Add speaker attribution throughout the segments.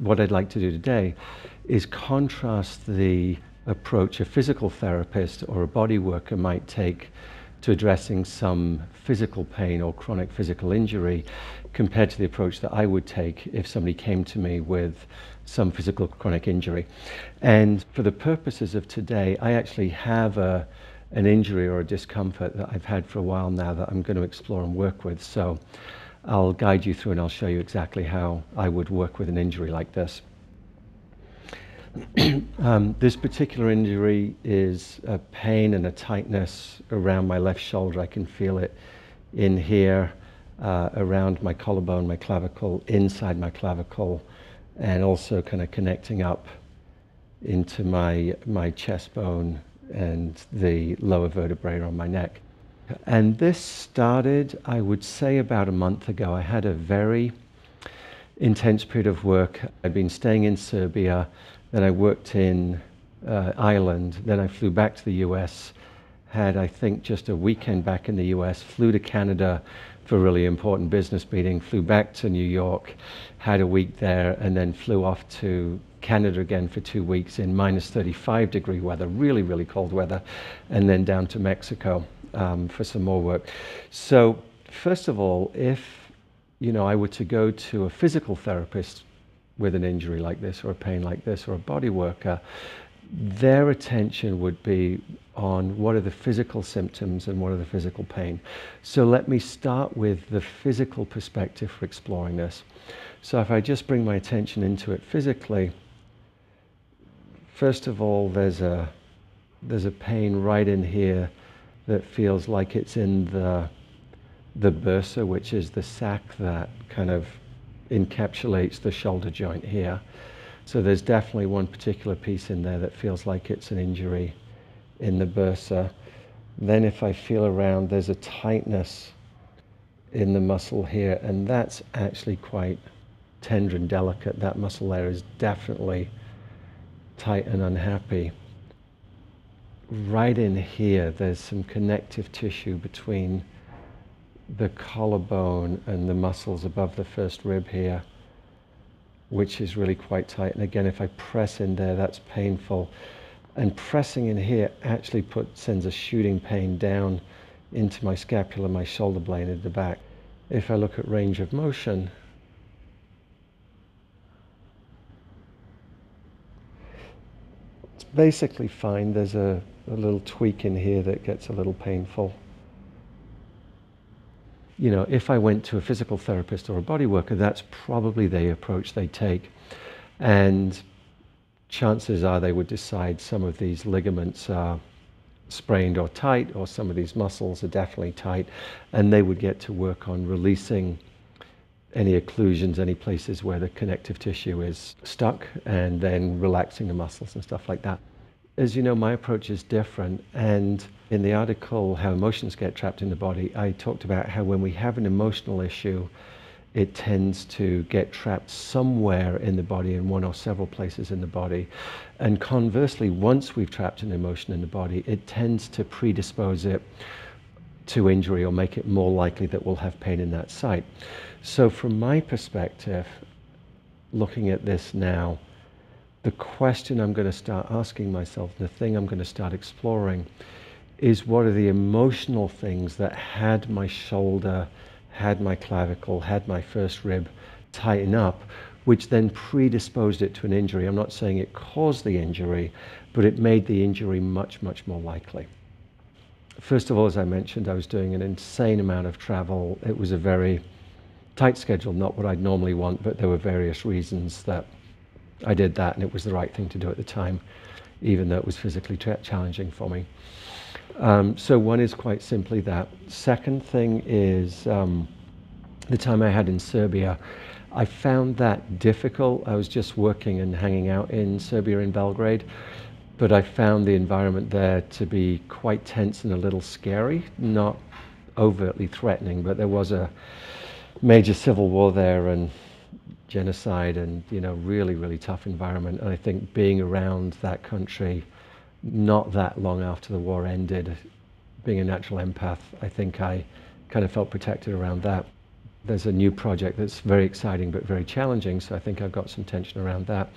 Speaker 1: what I'd like to do today is contrast the approach a physical therapist or a body worker might take to addressing some physical pain or chronic physical injury compared to the approach that I would take if somebody came to me with some physical chronic injury. And for the purposes of today, I actually have an injury or a discomfort that I've had for a while now that I'm going to explore and work with. So I'll guide you through and I'll show you exactly how I would work with an injury like this. This particular injury is a pain and a tightness around my left shoulder. I can feel it in here, around my collarbone, my clavicle, inside my clavicle, and also kind of connecting up into my chest bone and the lower vertebrae on my neck. And this started, I would say, about a month ago. I had a very intense period of work. I'd been staying in Serbia, then I worked in Ireland, then I flew back to the US, had I think just a weekend back in the US, flew to Canada for a really important business meeting, flew back to New York, had a week there, and then flew off to Canada again for 2 weeks in minus 35-degree weather, really, really cold weather, and then down to Mexico for some more work. So first of all, if I were to go to a physical therapist with an injury like this or a pain like this or a body worker, their attention would be on what are the physical symptoms and what are the physical pain. So let me start with the physical perspective for exploring this. So if I just bring my attention into it physically, first of all, there's a pain right in here that feels like it's in the bursa, which is the sac that kind of encapsulates the shoulder joint here. So there's definitely one particular piece in there that feels like it's an injury in the bursa. Then if I feel around, there's a tightness in the muscle here, and that's actually quite tender and delicate. That muscle there is definitely tight and unhappy. Right in here, there's some connective tissue between the collarbone and the muscles above the first rib here, which is really quite tight. And again, if I press in there, that's painful. And pressing in here actually sends a shooting pain down into my scapula, my shoulder blade at the back. If I look at range of motion, it's basically fine. There's a little tweak in here that gets a little painful. If I went to a physical therapist or a body worker, that's probably the approach they take. And chances are they would decide some of these ligaments are sprained or tight, or some of these muscles are definitely tight, and they would get to work on releasing any occlusions, any places where the connective tissue is stuck, and then relaxing the muscles and stuff like that. As you know, my approach is different, and in the article, How Emotions Get Trapped in the Body, I talked about how when we have an emotional issue, it tends to get trapped somewhere in the body, in one or several places in the body. And conversely, once we've trapped an emotion in the body, it tends to predispose it to injury or make it more likely that we'll have pain in that site. So from my perspective, looking at this now, the question I'm going to start asking myself, the thing I'm going to start exploring, is what are the emotional things that had my shoulder, had my clavicle, had my first rib tighten up, which then predisposed it to an injury. I'm not saying it caused the injury, but it made the injury much, much more likely. First of all, as I mentioned, I was doing an insane amount of travel. It was a very tight schedule, not what I'd normally want, but there were various reasons that I did that, and it was the right thing to do at the time, even though it was physically challenging for me. So one is quite simply that. Second thing is the time I had in Serbia. I found that difficult. I was just working and hanging out in Serbia, in Belgrade, but I found the environment there to be quite tense and a little scary, not overtly threatening, but there was a major civil war there and genocide and, really, really tough environment. And I think being around that country not that long after the war ended, being a natural empath, I think I kind of felt protected around that. There's a new project that's very exciting but very challenging, so I think I've got some tension around that.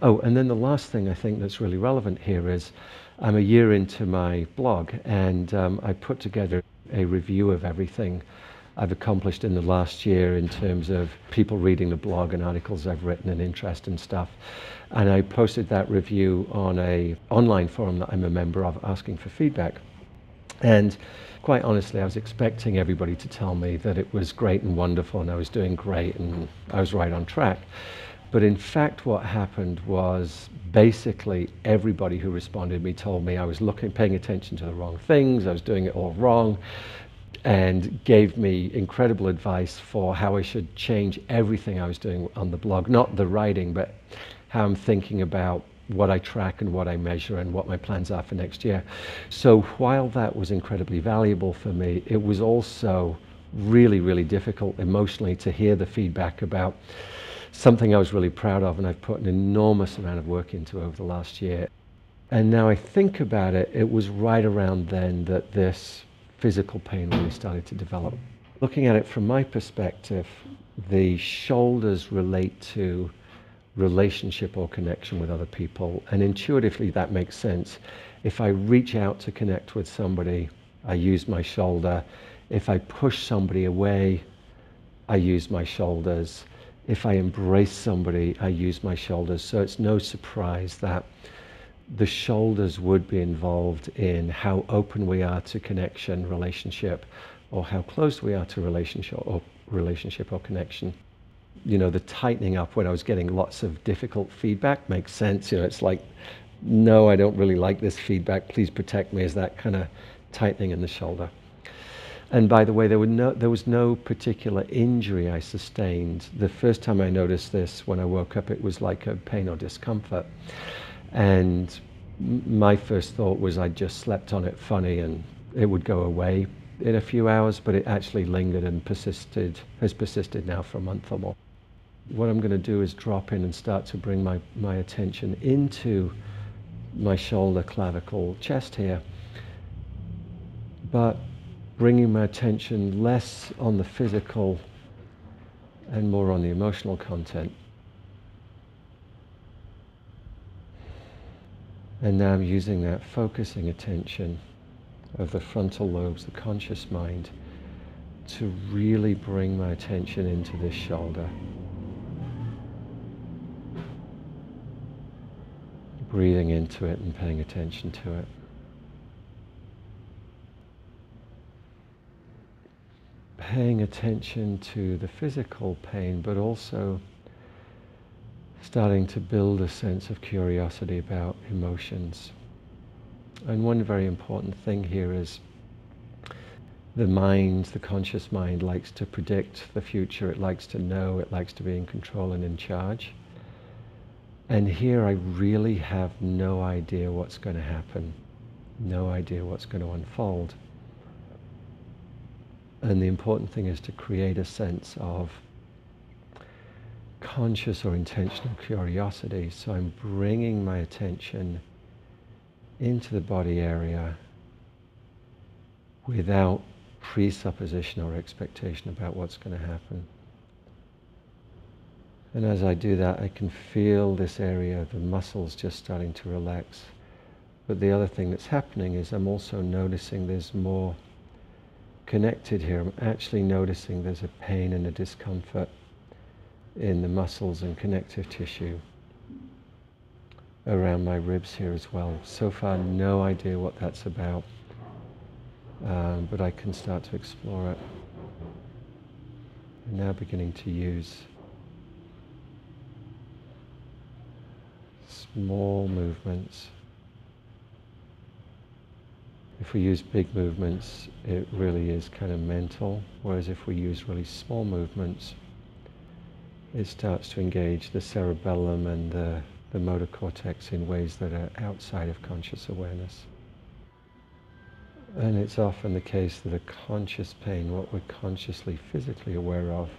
Speaker 1: Oh, and then the last thing I think that's really relevant here is I'm a year into my blog, and I put together a review of everything I've accomplished in the last year in terms of people reading the blog and articles I've written and interest and stuff. And I posted that review on an online forum that I'm a member of, asking for feedback. And quite honestly, I was expecting everybody to tell me that it was great and wonderful and I was doing great and I was right on track. But in fact, what happened was basically everybody who responded to me told me I was paying attention to the wrong things, I was doing it all wrong, and gave me incredible advice for how I should change everything I was doing on the blog. Not the writing, but how I'm thinking about what I track and what I measure and what my plans are for next year. So while that was incredibly valuable for me, it was also really, really difficult emotionally to hear the feedback about something I was really proud of and I've put an enormous amount of work into over the last year. And now I think about it, it was right around then that this physical pain really started to develop. Looking at it from my perspective, the shoulders relate to relationship or connection with other people, and intuitively that makes sense. If I reach out to connect with somebody, I use my shoulder. If I push somebody away, I use my shoulders. If I embrace somebody, I use my shoulders. So it's no surprise that the shoulders would be involved in how open we are to connection, relationship, or how close we are to relationship or connection. You know, the tightening up when I was getting lots of difficult feedback makes sense. You know, it's like, no, I don't really like this feedback, please protect me, is that kind of tightening in the shoulder. And by the way, there was no particular injury I sustained. The first time I noticed this, when I woke up, it was like a pain or discomfort. And my first thought was I'd just slept on it funny and it would go away in a few hours, but it actually lingered and has persisted now for a month or more. What I'm going to do is drop in and start to bring my attention into my shoulder, clavicle, chest here, but bringing my attention less on the physical and more on the emotional content. And now I'm using that focusing attention of the frontal lobes, the conscious mind, to really bring my attention into this shoulder. Breathing into it and paying attention to it. Paying attention to the physical pain, but also starting to build a sense of curiosity about emotions. And one very important thing here is the mind, the conscious mind, likes to predict the future. It likes to know, it likes to be in control and in charge. And here I really have no idea what's going to happen, no idea what's going to unfold. And the important thing is to create a sense of conscious or intentional curiosity. So I'm bringing my attention into the body area without presupposition or expectation about what's going to happen. And as I do that, I can feel this area, the muscles just starting to relax. But the other thing that's happening is I'm also noticing there's more connected here. I'm actually noticing there's a pain and a discomfort in the muscles and connective tissue around my ribs here as well. So far, no idea what that's about, but I can start to explore it. I'm now beginning to use small movements. If we use big movements, it really is kind of mental, whereas if we use really small movements, it starts to engage the cerebellum and the motor cortex in ways that are outside of conscious awareness. And it's often the case that a conscious pain, what we're consciously, physically aware of,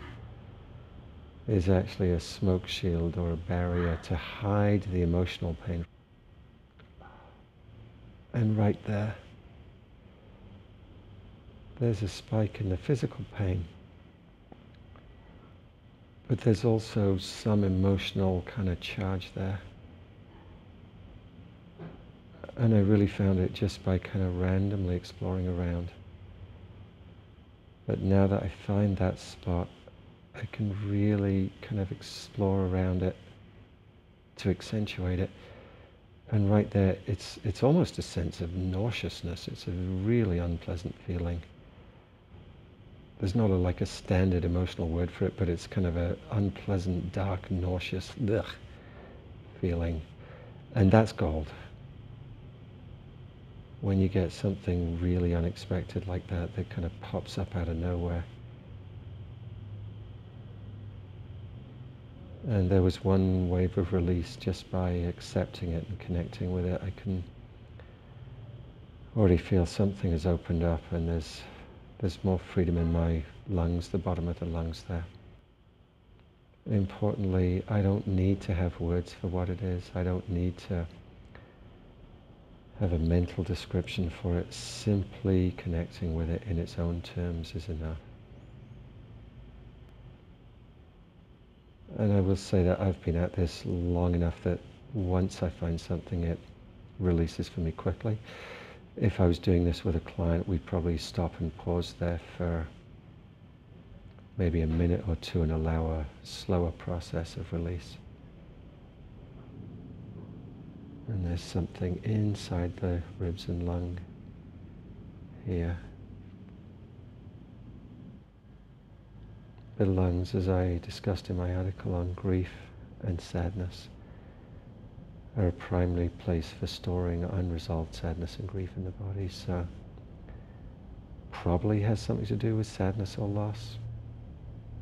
Speaker 1: is actually a smoke shield or a barrier to hide the emotional pain. And right there, there's a spike in the physical pain. But there's also some emotional kind of charge there. And I really found it just by kind of randomly exploring around. But now that I find that spot, I can really kind of explore around it to accentuate it. And right there, it's almost a sense of nauseousness. It's a really unpleasant feeling. There's not like a standard emotional word for it, but it's kind of an unpleasant, dark, nauseous feeling. And that's gold. When you get something really unexpected like that kind of pops up out of nowhere. And there was one wave of release just by accepting it and connecting with it. I can already feel something has opened up, and there's more freedom in my lungs, the bottom of the lungs there. Importantly, I don't need to have words for what it is. I don't need to have a mental description for it. Simply connecting with it in its own terms is enough. And I will say that I've been at this long enough that once I find something, it releases for me quickly. If I was doing this with a client, we'd probably stop and pause there for maybe a minute or two and allow a slower process of release. And there's something inside the ribs and lung here. The lungs, as I discussed in my article on grief and sadness, are a primary place for storing unresolved sadness and grief in the body, so probably has something to do with sadness or loss,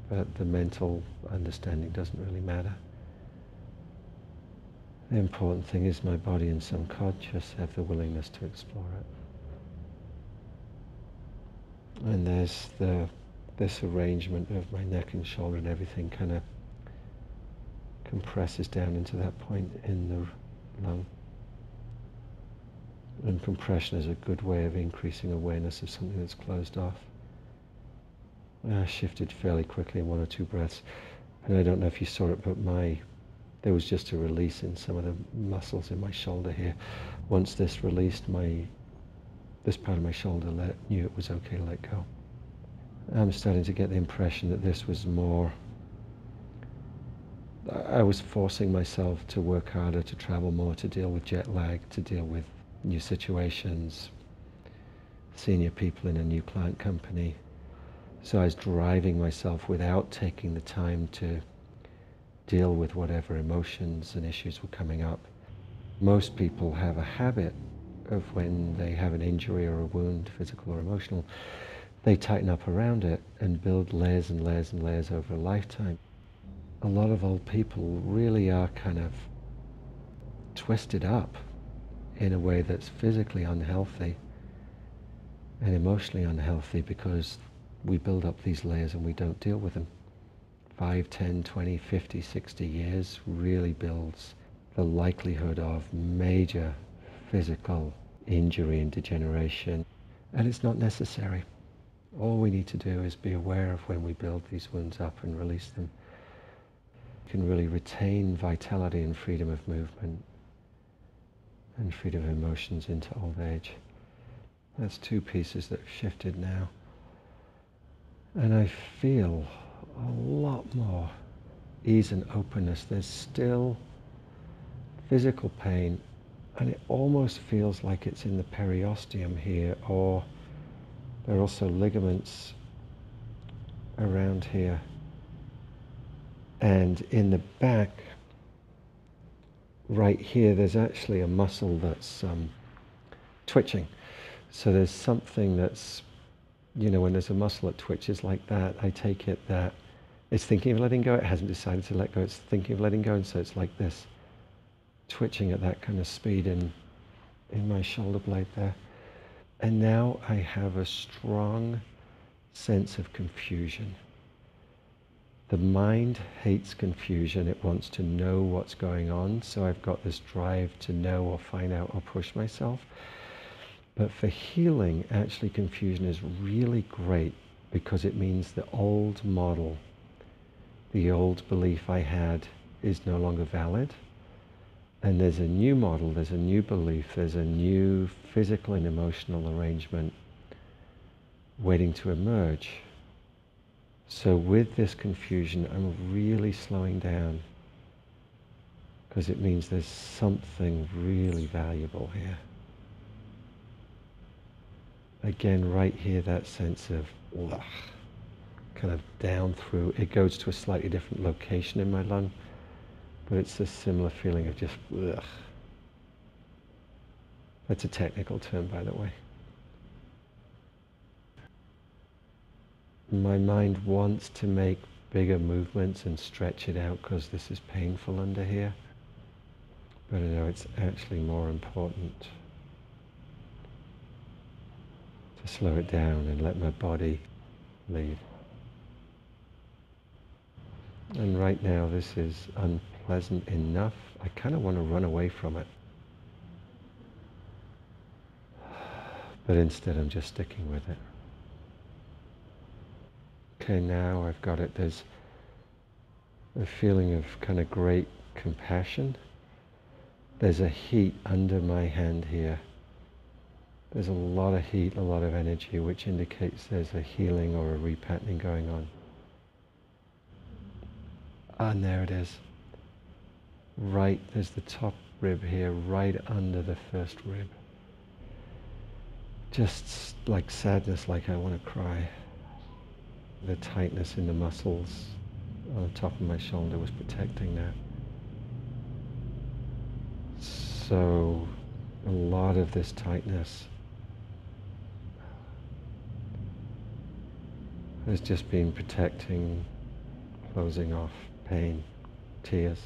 Speaker 1: but the mental understanding doesn't really matter. The important thing is my body and subconscious have the willingness to explore it. And there's this arrangement of my neck and shoulder, and everything kind of compresses down into that point in the lung. And compression is a good way of increasing awareness of something that's closed off. I shifted fairly quickly in one or two breaths, and I don't know if you saw it, but there was just a release in some of the muscles in my shoulder here. Once this released, this part of my shoulder knew it was okay to let go. I'm starting to get the impression that this was more, I was forcing myself to work harder, to travel more, to deal with jet lag, to deal with new situations, senior people in a new client company. So I was driving myself without taking the time to deal with whatever emotions and issues were coming up. Most people have a habit of when they have an injury or a wound, physical or emotional, they tighten up around it and build layers and layers and layers over a lifetime. A lot of old people really are kind of twisted up in a way that's physically unhealthy and emotionally unhealthy because we build up these layers and we don't deal with them. 5, 10, 20, 50, 60 years really builds the likelihood of major physical injury and degeneration, and it's not necessary. All we need to do is be aware of when we build these wounds up and release them. We can really retain vitality and freedom of movement and freedom of emotions into old age. That's two pieces that have shifted now. And I feel a lot more ease and openness. There's still physical pain, and it almost feels like it's in the periosteum here, or there are also ligaments around here. And in the back, right here, there's actually a muscle that's twitching. So there's something that's, when there's a muscle that twitches like that, I take it that it's thinking of letting go, it hasn't decided to let go, it's thinking of letting go, and so it's like this, twitching at that kind of speed in my shoulder blade there. And now I have a strong sense of confusion. The mind hates confusion. It wants to know what's going on. So I've got this drive to know or find out or push myself. But for healing, actually confusion is really great because it means the old model, the old belief I had is no longer valid. And there's a new model, there's a new belief, there's a new physical and emotional arrangement waiting to emerge. So with this confusion, I'm really slowing down, because it means there's something really valuable here. Again, right here, that sense of ugh, kind of down through, it goes to a slightly different location in my lung, but it's a similar feeling of just ugh. That's a technical term, by the way. My mind wants to make bigger movements and stretch it out because this is painful under here, but I know it's actually more important to slow it down and let my body lead. And right now this is unpleasant enough. I kind of want to run away from it. But instead I'm just sticking with it. Okay, now I've got it. There's a feeling of kind of great compassion. There's a heat under my hand here. There's a lot of heat, a lot of energy, which indicates there's a healing or a repatterning going on. And there it is. Right, there's the top rib here, right under the first rib. Just like sadness, like I want to cry. The tightness in the muscles on the top of my shoulder was protecting that. So a lot of this tightness has just been protecting, closing off pain, tears.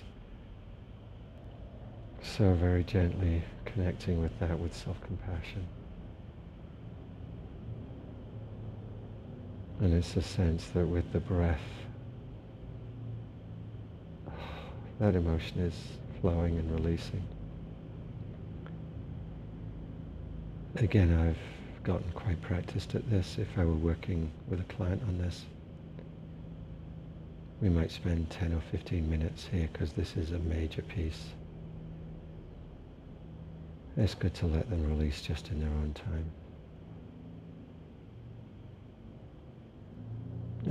Speaker 1: So very gently connecting with that with self-compassion. And it's a sense that with the breath, that emotion is flowing and releasing. Again, I've gotten quite practiced at this. If I were working with a client on this, we might spend 10 or 15 minutes here because this is a major piece. It's good to let them release just in their own time.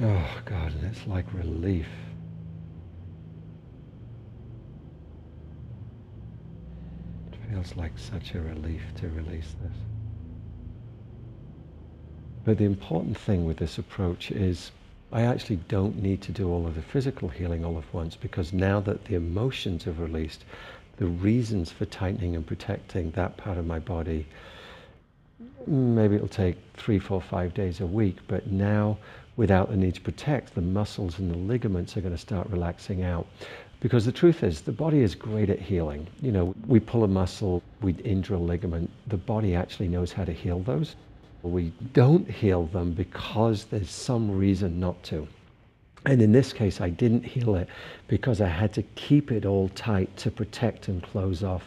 Speaker 1: Oh God, and it's like relief. It feels like such a relief to release this. But the important thing with this approach is I actually don't need to do all of the physical healing all at once, because now that the emotions have released, the reasons for tightening and protecting that part of my body, maybe it'll take 3, 4, 5 days a week, but now without the need to protect, the muscles and the ligaments are going to start relaxing out. Because the truth is, the body is great at healing. You know, we pull a muscle, we injure a ligament, the body actually knows how to heal those. We don't heal them because there's some reason not to. And in this case, I didn't heal it because I had to keep it all tight to protect and close off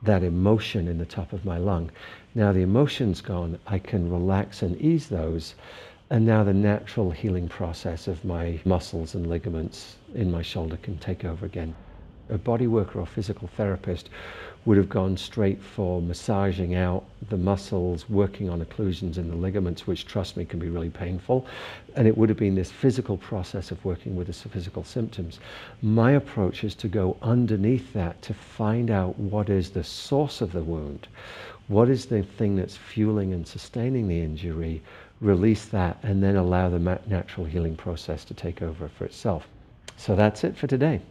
Speaker 1: that emotion in the top of my lung. Now the emotion's gone, I can relax and ease those, and now the natural healing process of my muscles and ligaments in my shoulder can take over again. A body worker or physical therapist would have gone straight for massaging out the muscles, working on occlusions in the ligaments, which, trust me, can be really painful. And it would have been this physical process of working with the physical symptoms. My approach is to go underneath that to find out what is the source of the wound, what is the thing that's fueling and sustaining the injury, release that, and then allow the natural healing process to take over for itself. So that's it for today.